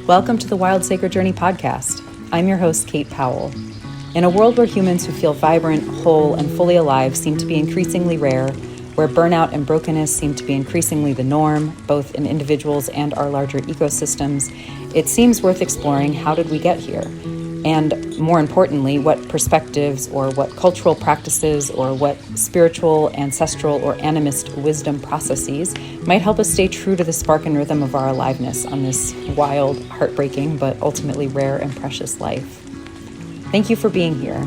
Welcome to the Wild Sacred Journey podcast. I'm your host, Kate Powell. In a world where humans who feel vibrant, whole, and fully alive seem to be increasingly rare, where burnout and brokenness seem to be increasingly the norm, both in individuals and our larger ecosystems, it seems worth exploring how did we get here? And more importantly, what perspectives or what cultural practices or what spiritual, ancestral, or animist wisdom processes might help us stay true to the spark and rhythm of our aliveness on this wild, heartbreaking, but ultimately rare and precious life. Thank you for being here.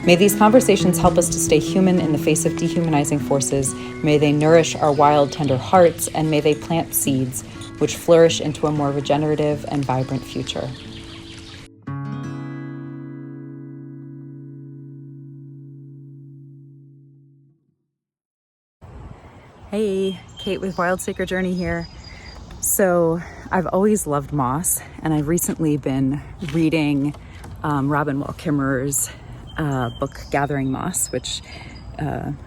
May these conversations help us to stay human in the face of dehumanizing forces. May they nourish our wild, tender hearts, and may they plant seeds which flourish into a more regenerative and vibrant future. Hey, Kate with Wild Sacred Journey here. So I've always loved moss, and I've recently been reading Robin Wall Kimmerer's book Gathering Moss, which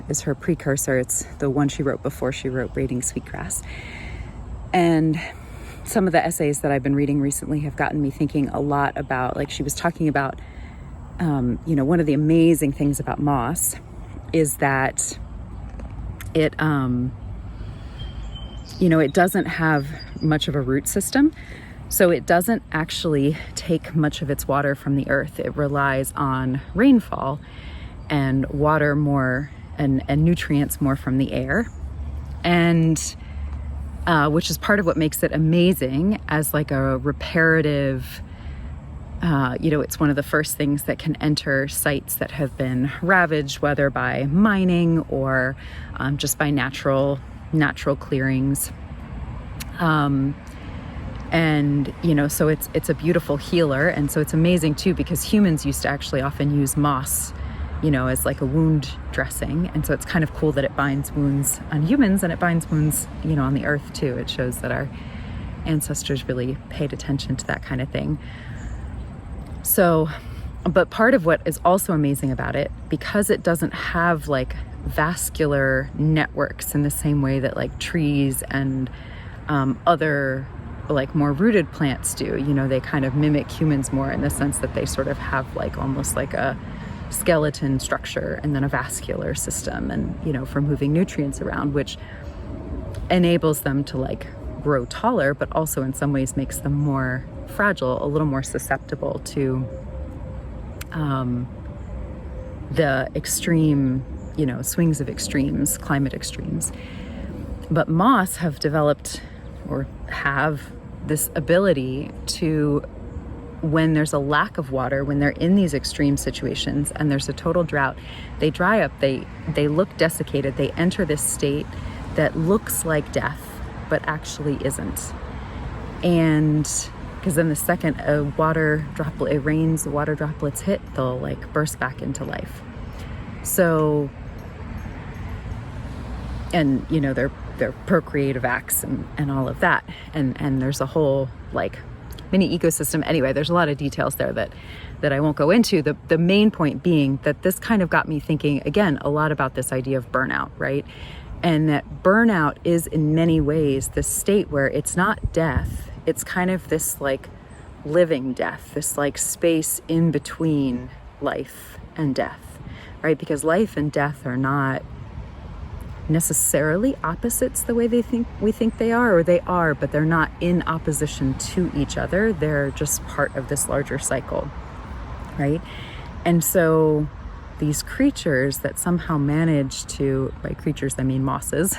is her precursor. It's the one she wrote before she wrote Braiding Sweetgrass. And some of the essays that I've been reading recently have gotten me thinking a lot about, like she was talking about, one of the amazing things about moss is that it doesn't have much of a root system. So it doesn't actually take much of its water from the earth. It relies on rainfall and water more and nutrients more from the air. And which is part of what makes it amazing as like a reparative, it's one of the first things that can enter sites that have been ravaged, whether by mining or just by natural clearings. So it's a beautiful healer. And so it's amazing too, because humans used to actually often use moss, as like a wound dressing. And so it's kind of cool that it binds wounds on humans and it binds wounds, on the earth too. It shows that our ancestors really paid attention to that kind of thing. So, but part of what is also amazing about it, because it doesn't have like vascular networks in the same way that like trees and other like more rooted plants do, they kind of mimic humans more in the sense that they sort of have like almost like a skeleton structure and then a vascular system and, for moving nutrients around, which enables them to like grow taller, but also in some ways makes them more fragile, a little more susceptible to the extreme, swings of extremes, climate extremes. But moss have developed or have this ability to, when there's a lack of water, when they're in these extreme situations and there's a total drought, they dry up, they look desiccated, they enter this state that looks like death, but actually isn't. And because then the second it rains, the water droplets hit, they'll like burst back into life. So, and their procreative acts and all of that. And there's a whole like mini ecosystem. Anyway, there's a lot of details there that I won't go into. The main point being that this kind of got me thinking again a lot about this idea of burnout, right? And that burnout is in many ways this state where it's not death. It's kind of this like living death, this like space in between life and death, right? Because life and death are not necessarily opposites the way we think they are, or they are, but they're not in opposition to each other. They're just part of this larger cycle, right? And so these creatures that somehow manage to, by creatures I mean mosses,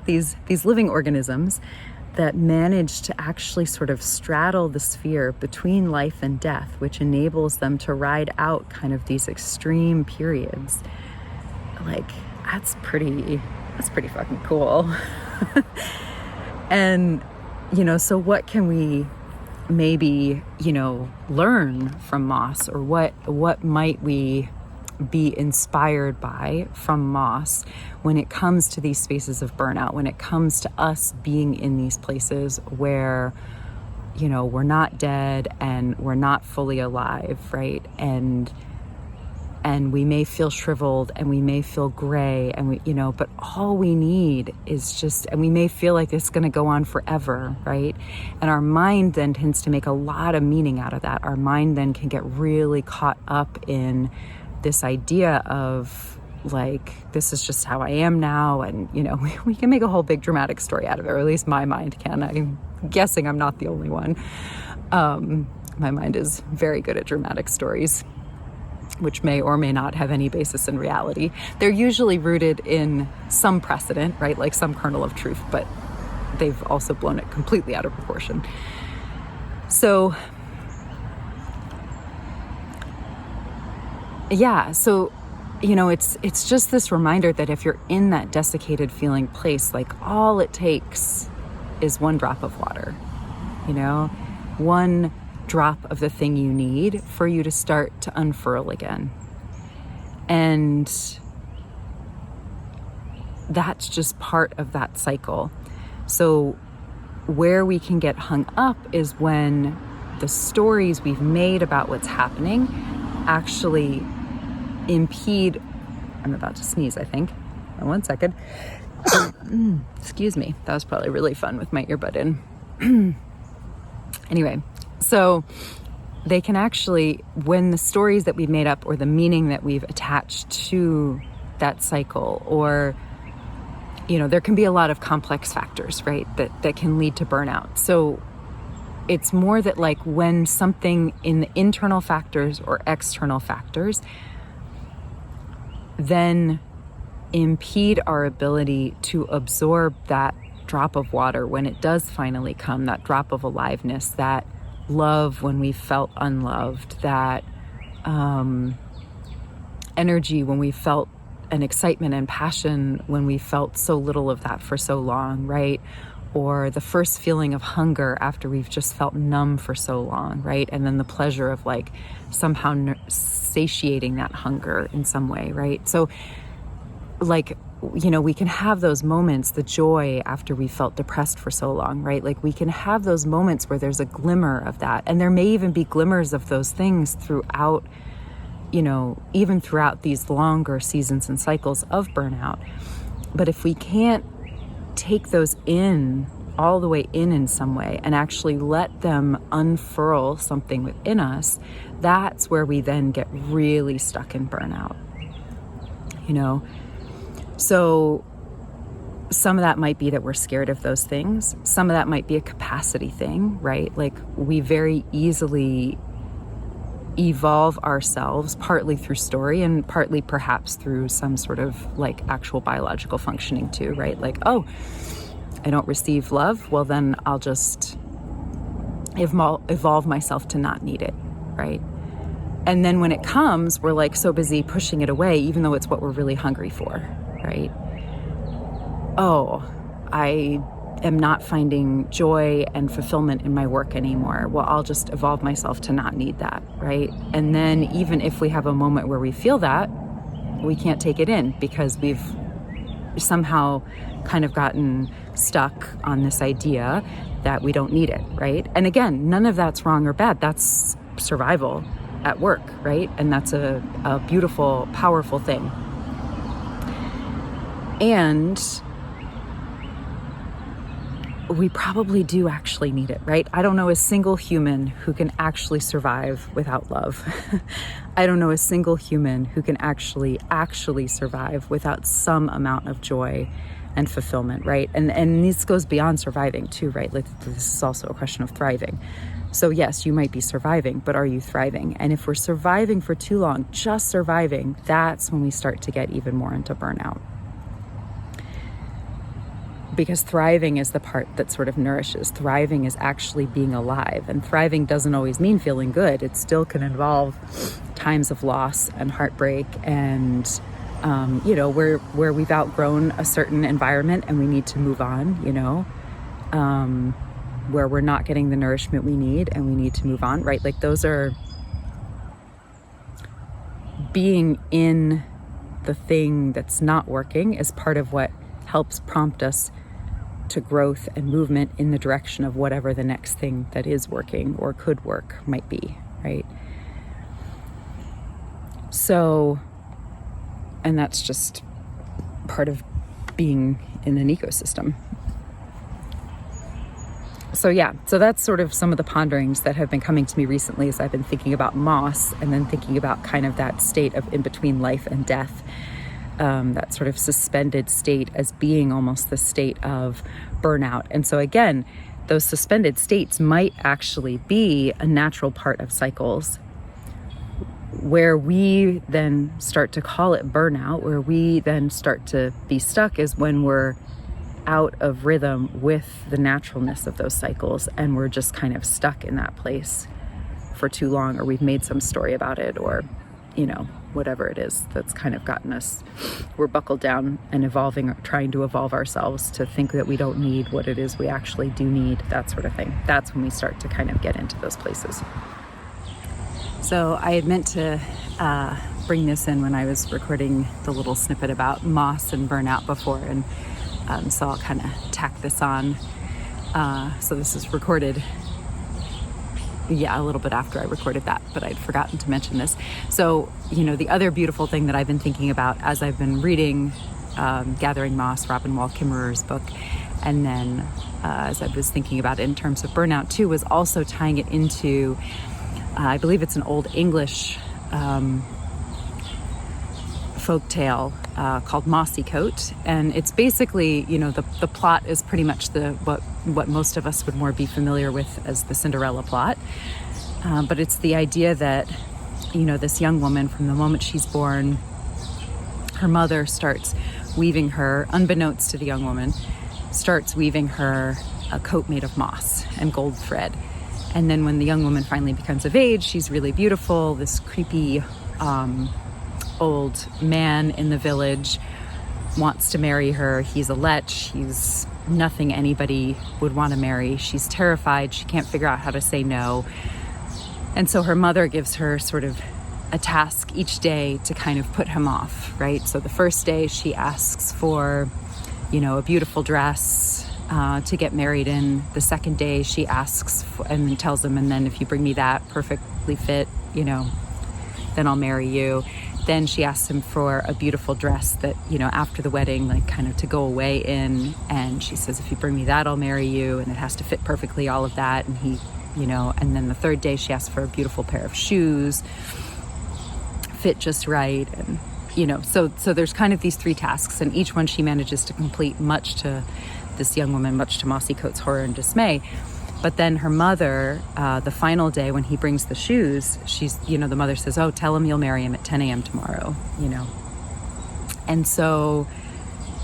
these living organisms that manage to actually sort of straddle the sphere between life and death, which enables them to ride out kind of these extreme periods. Like, that's pretty fucking cool. And, so what can we maybe, learn from moss, or what might we be inspired by from moss when it comes to these spaces of burnout, when it comes to us being in these places where, we're not dead and we're not fully alive, right? And and we may feel shriveled and we may feel gray and but all we need is just, and we may feel like it's going to go on forever, right? And our mind then tends to make a lot of meaning out of that. Our mind then can get really caught up in this idea of like, this is just how I am now. And, we can make a whole big dramatic story out of it, or at least my mind can. I'm guessing I'm not the only one. My mind is very good at dramatic stories, which may or may not have any basis in reality. They're usually rooted in some precedent, right? Like some kernel of truth, but they've also blown it completely out of proportion. So, yeah, so, it's just this reminder that if you're in that desiccated feeling place, like all it takes is one drop of water, one drop of the thing you need for you to start to unfurl again. And that's just part of that cycle. So where we can get hung up is when the stories we've made about what's happening actually impede. I'm about to sneeze, I think. 1 second. Excuse me. That was probably really fun with my earbud in. Anyway, so they can actually, when the stories that we've made up or the meaning that we've attached to that cycle, or, there can be a lot of complex factors, right, that can lead to burnout. So it's more that like when something in the internal factors or external factors then impede our ability to absorb that drop of water when it does finally come, that drop of aliveness, that love when we felt unloved, that energy when we felt an excitement and passion when we felt so little of that for so long, right? Or the first feeling of hunger after we've just felt numb for so long, right? And then the pleasure of like somehow satiating that hunger in some way, right? So like, we can have those moments, the joy after we felt depressed for so long, right? Like we can have those moments where there's a glimmer of that. And there may even be glimmers of those things throughout, even throughout these longer seasons and cycles of burnout. But if we can't take those in all the way in some way and actually let them unfurl something within us, that's where we then get really stuck in burnout, So some of that might be that we're scared of those things. Some of that might be a capacity thing, right? Like we very easily evolve ourselves, partly through story and partly perhaps through some sort of like actual biological functioning too, right? Like, oh, I don't receive love. Well, then I'll just evolve myself to not need it, right? And then when it comes, we're like so busy pushing it away, even though it's what we're really hungry for, right? Oh, I am not finding joy and fulfillment in my work anymore. Well, I'll just evolve myself to not need that, right? And then even if we have a moment where we feel that, we can't take it in because we've somehow kind of gotten stuck on this idea that we don't need it, right? And again, none of that's wrong or bad. That's survival at work, right? And that's a beautiful, powerful thing. And we probably do actually need it, right? I don't know a single human who can actually survive without love. I don't know a single human who can actually survive without some amount of joy and fulfillment, right? And this goes beyond surviving too, right? Like this is also a question of thriving. So yes, you might be surviving, but are you thriving? And if we're surviving for too long, just surviving, that's when we start to get even more into burnout. Because thriving is the part that sort of nourishes. Thriving is actually being alive. And thriving doesn't always mean feeling good. It still can involve times of loss and heartbreak and, where we've outgrown a certain environment and we need to move on, where we're not getting the nourishment we need and we need to move on, right? Like those are being in the thing that's not working is part of what helps prompt us to growth and movement in the direction of whatever the next thing that is working or could work might be, right? So, and that's just part of being in an ecosystem. So that's sort of some of the ponderings that have been coming to me recently as I've been thinking about moss, and then thinking about kind of that state of in between life and death, that sort of suspended state as being almost the state of burnout. And so again, those suspended states might actually be a natural part of cycles. Where we then start to call it burnout, where we then start to be stuck, is when we're out of rhythm with the naturalness of those cycles, and we're just kind of stuck in that place for too long, or we've made some story about it, or whatever it is that's kind of gotten us, we're buckled down and evolving, or trying to evolve ourselves to think that we don't need what it is we actually do need, that sort of thing. That's when we start to kind of get into those places. So I had meant to bring this in when I was recording the little snippet about moss and burnout before, and so I'll kind of tack this on. So this is recorded, a little bit after I recorded that, but I'd forgotten to mention this. So, the other beautiful thing that I've been thinking about as I've been reading Gathering Moss, Robin Wall Kimmerer's book, and then as I was thinking about it in terms of burnout too, was also tying it into, I believe it's an old English folk tale called Mossy Coat, and it's basically, the plot is pretty much what most of us would more be familiar with as the Cinderella plot, but it's the idea that this young woman, from the moment she's born, her mother starts weaving her, unbeknownst to the young woman, starts weaving her a coat made of moss and gold thread. And then when the young woman finally becomes of age, she's really beautiful. This creepy old man in the village wants to marry her. He's a lech. He's nothing anybody would want to marry. She's terrified. She can't figure out how to say no. And so her mother gives her sort of a task each day to kind of put him off, right? So the first day she asks for, a beautiful dress to get married in. The second day she asks and then tells him, and then if you bring me that perfectly fit, then I'll marry you. Then she asks him for a beautiful dress that, after the wedding, like kind of to go away in. And she says, if you bring me that, I'll marry you. And it has to fit perfectly, all of that. And he, and then the third day she asks for a beautiful pair of shoes, fit just right. And, so there's kind of these three tasks, and each one she manages to complete, much to this young woman, much to Mossy Coat's horror and dismay. But then her mother, the final day when he brings the shoes, she's, the mother says, oh, tell him you'll marry him at 10 a.m. tomorrow, And so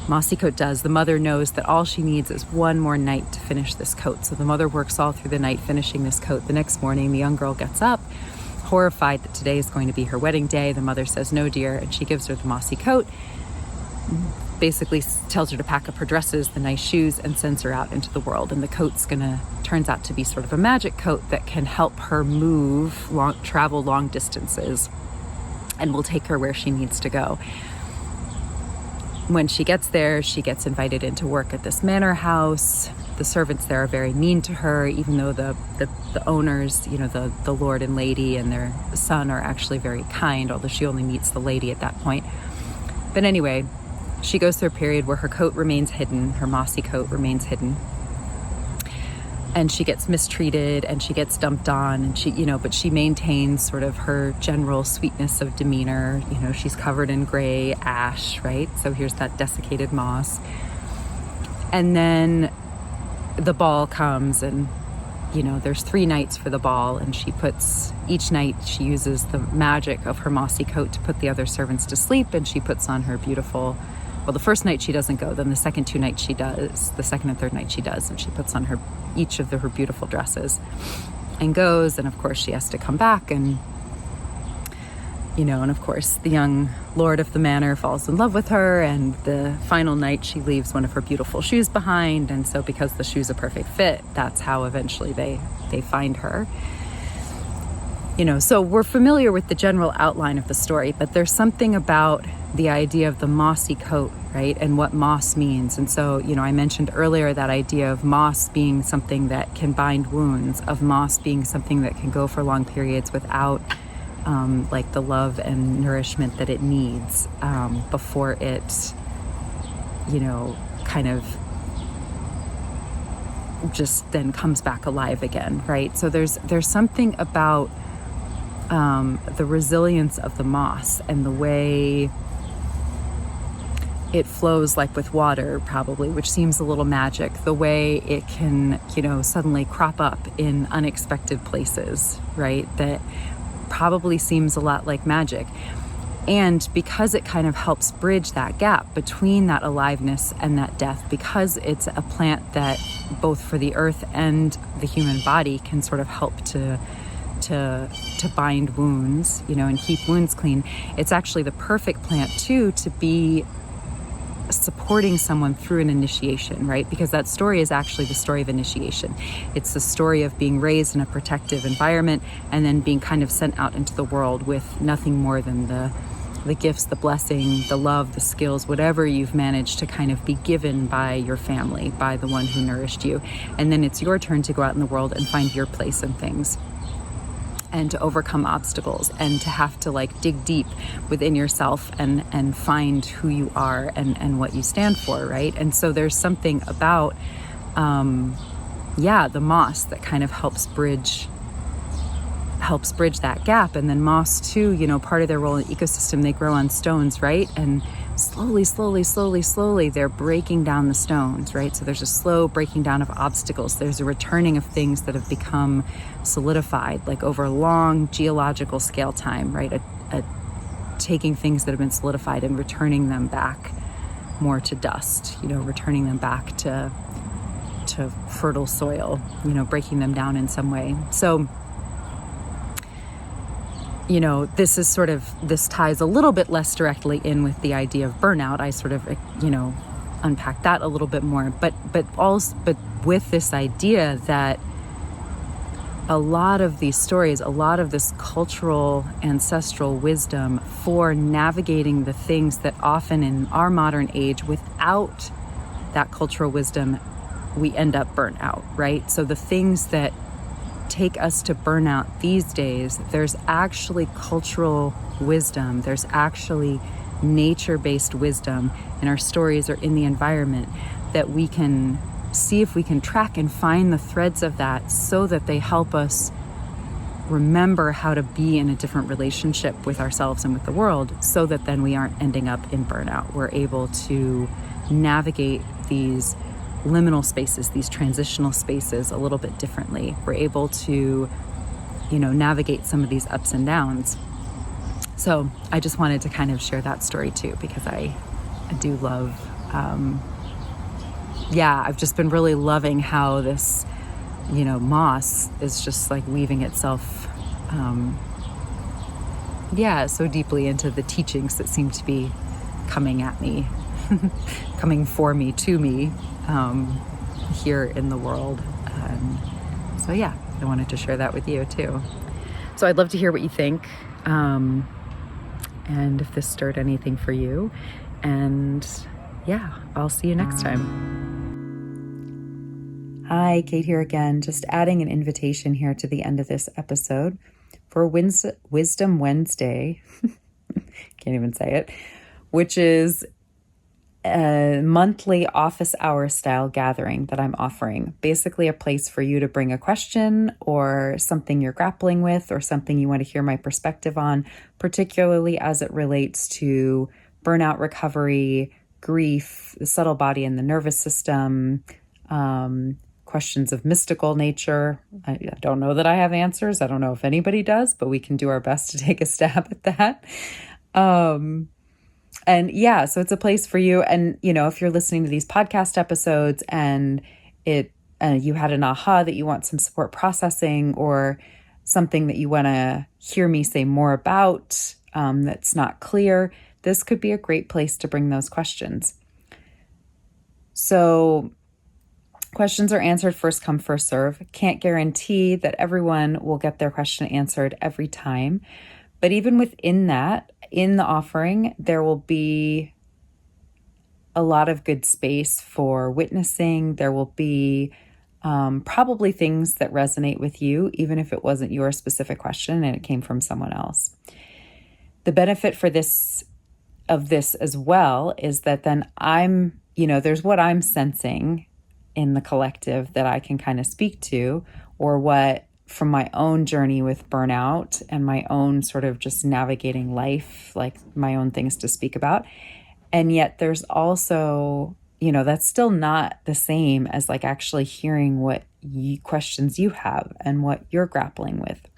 Mossy Coat does. The mother knows that all she needs is one more night to finish this coat. So the mother works all through the night finishing this coat. The next morning, the young girl gets up, horrified that today is going to be her wedding day. The mother says, no, dear, and she gives her the mossy coat, basically tells her to pack up her dresses, the nice shoes, and sends her out into the world. And the coat's turns out to be sort of a magic coat that can help her travel long distances, and will take her where she needs to go. When she gets there, she gets invited into work at this manor house. The servants there are very mean to her, even though the owners, the lord and lady and their son are actually very kind, although she only meets the lady at that point. But anyway, she goes through a period where her coat remains hidden, her mossy coat remains hidden. And she gets mistreated and she gets dumped on, and she, but she maintains sort of her general sweetness of demeanor. She's covered in gray ash, right? So here's that desiccated moss. And then the ball comes, and, there's 3 nights for the ball, and each night she uses the magic of her mossy coat to put the other servants to sleep, and she puts on her beautiful, well, the first night she doesn't go, then the second 2 nights she does, the second and third night she does, and she puts on each of her beautiful dresses and goes, and of course she has to come back, and and of course the young lord of the manor falls in love with her, and the final night she leaves one of her beautiful shoes behind, and so because the shoe's a perfect fit, that's how eventually they find her. So we're familiar with the general outline of the story, but there's something about the idea of the mossy coat, right? And what moss means. And so, I mentioned earlier that idea of moss being something that can bind wounds, of moss being something that can go for long periods without like the love and nourishment that it needs before it, kind of just then comes back alive again, right? So there's something about the resilience of the moss and the way it flows like with water, probably, which seems a little magic, the way it can, suddenly crop up in unexpected places, right? That probably seems a lot like magic. And because it kind of helps bridge that gap between that aliveness and that death, because it's a plant that both for the earth and the human body can sort of help to bind wounds, and keep wounds clean. It's actually the perfect plant too to be supporting someone through an initiation, right? Because that story is actually the story of initiation. It's the story of being raised in a protective environment and then being kind of sent out into the world with nothing more than the gifts, the blessing, the love, the skills, whatever you've managed to kind of be given by your family, by the one who nourished you. And then it's your turn to go out in the world and find your place in things, and to overcome obstacles, and to have to like dig deep within yourself and find who you are and what you stand for, right? And so there's something about the moss that kind of helps bridge that gap. And then moss too, part of their role in the ecosystem, they grow on stones, right? And slowly they're breaking down the stones, right? So there's a slow breaking down of obstacles. There's a returning of things that have become solidified, like over a long geological scale time, right? A taking things that have been solidified and returning them back more to dust, returning them back to fertile soil, breaking them down in some way. So this ties a little bit less directly in with the idea of burnout. I sort of, unpack that a little bit more, but with this idea that a lot of these stories, a lot of this cultural ancestral wisdom for navigating the things that often in our modern age, without that cultural wisdom, we end up burnt out, right? So the things that take us to burnout these days, there's actually cultural wisdom, there's actually nature-based wisdom in our stories or in the environment that we can see if we can track and find the threads of that, so that they help us remember how to be in a different relationship with ourselves and with the world, so that then we aren't ending up in burnout. We're able to navigate these liminal spaces, these transitional spaces a little bit differently. We're able to, navigate some of these ups and downs. So I just wanted to kind of share that story too, because I do love, I've just been really loving how this, moss is just like weaving itself, so deeply into the teachings that seem to be coming at me, coming for me, to me, here in the world. I wanted to share that with you too. So I'd love to hear what you think, and if this stirred anything for you. And I'll see you next time. Hi, Kate here again, just adding an invitation here to the end of this episode for Wisdom Wednesday. Can't even say it, which is a monthly office hour style gathering that I'm offering. Basically a place for you to bring a question or something you're grappling with or something you want to hear my perspective on, particularly as it relates to burnout recovery, grief, the subtle body and the nervous system, questions of mystical nature. I don't know that I have answers. I don't know if anybody does, but we can do our best to take a stab at that. So it's a place for you. And, if you're listening to these podcast episodes and you had an aha that you want some support processing, or something that you want to hear me say more about that's not clear, this could be a great place to bring those questions. So questions are answered first come, first serve. Can't guarantee that everyone will get their question answered every time. But even within that, in the offering, there will be a lot of good space for witnessing. There will be Probably things that resonate with you, even if it wasn't your specific question and it came from someone else. The benefit for this as well is that then there's what I'm sensing in the collective that I can kind of speak to, or what from my own journey with burnout and my own sort of just navigating life, like my own things to speak about. And yet there's also, that's still not the same as like actually hearing what questions you have and what you're grappling with.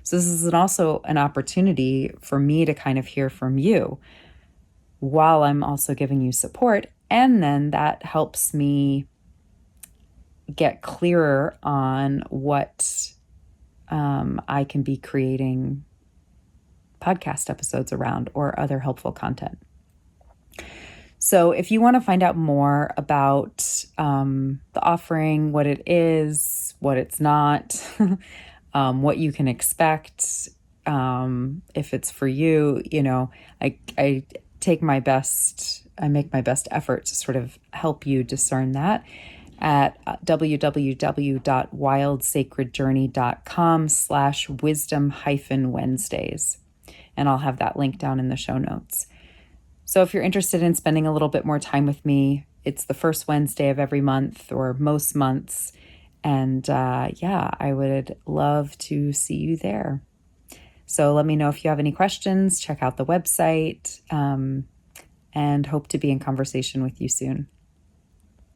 So this is also an opportunity for me to kind of hear from you while I'm also giving you support. And then that helps me get clearer on what I can be creating podcast episodes around or other helpful content. So if you want to find out more about the offering, what it is, what it's not, what you can expect, if it's for you, I make my best effort to sort of help you discern that at www.wildsacredjourney.com/wisdom-Wednesdays. And I'll have that link down in the show notes. So if you're interested in spending a little bit more time with me, it's the first Wednesday of every month or most months. And I would love to see you there. So let me know if you have any questions. Check out the website and hope to be in conversation with you soon.